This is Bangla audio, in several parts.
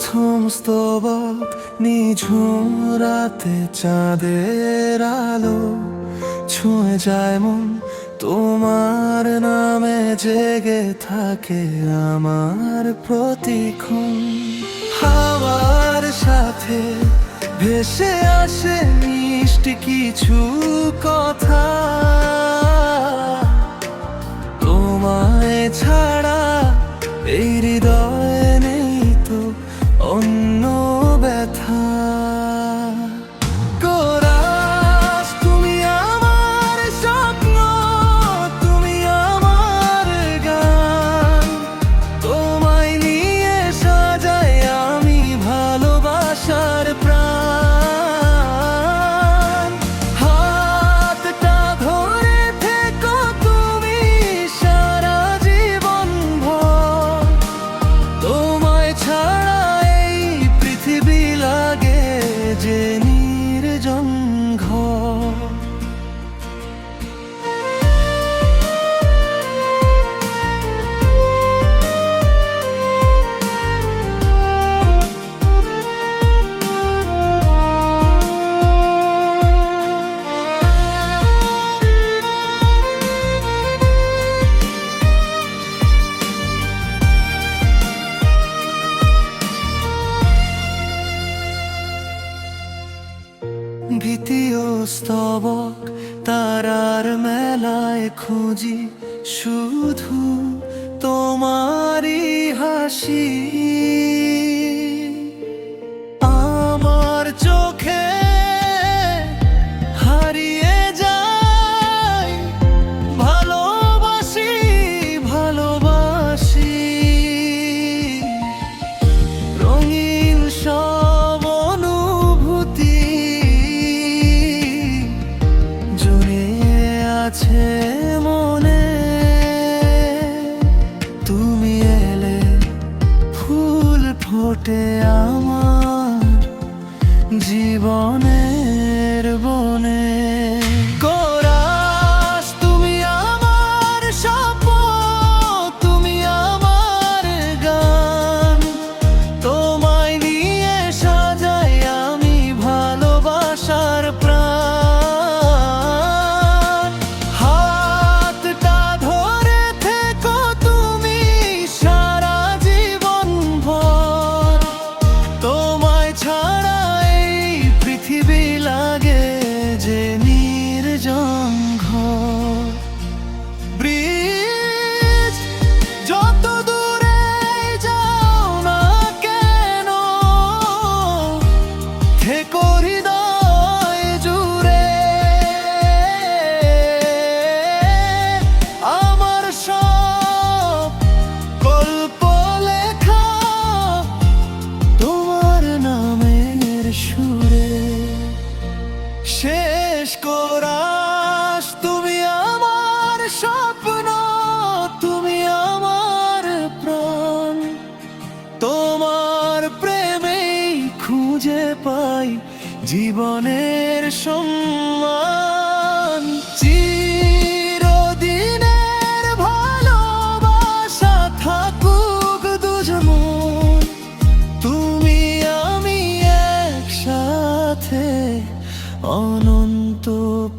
প্রথম স্তবক নিঝুম রাতে চাঁদের আলো ছুঁয়ে যায় মন, তোমার নামে জেগে থাকে আমার প্রতিক্ষণ। হাওয়ার সাথে ভেসে আসে মিষ্টি কিছু কথা, তোমায় ছাড়া এই হৃদয়ে নেই তো অন্য ব্যথা। কোরাস তুমি আমার স্বপ্ন, তুমি আমার গান, তোমায় নিয়ে সাজাই আমি ভালোবাসার প্রাণ। হাতটা ধরে থেকো তুমি সারা জীবন ভর, তোমায় ছাড়া এই পৃথিবী লাগে যে নির্জন ঘর। দ্বিতীয় স্তবক তারার মেলায় খুঁজি শুধু তোমারই হাসি। আমার চোখে হারিয়ে যায় ভালোবাসি ভালোবাসি, রঙিন সব অনুভূতি আছে মনে। তুমি এলে ফুল ফোটে আমার জীবনের বনে। কোরাস তুমি আমার স্বপ্ন, তুমি আমার গান, তোমায় নিয়ে সাজাই আমি ভালোবাসার প্রাণ। ব্রিজ যত দূরে যাও না কেন, থেকো হৃদয় জুড়ে। আমার সব গল্প লেখা তোমার নামের সুরে। শেষ কোরাস তুমি আমার স্বপ্ন, তুমি আমার প্রাণ, তোমার প্রেমেই খুঁজে পাই জীবনের সম্মান। চিরদিনের ভালোবাসা থাকুক দুজনের, তুমি আমি একসাথে অনন্ত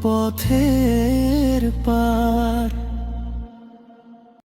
পথের পার।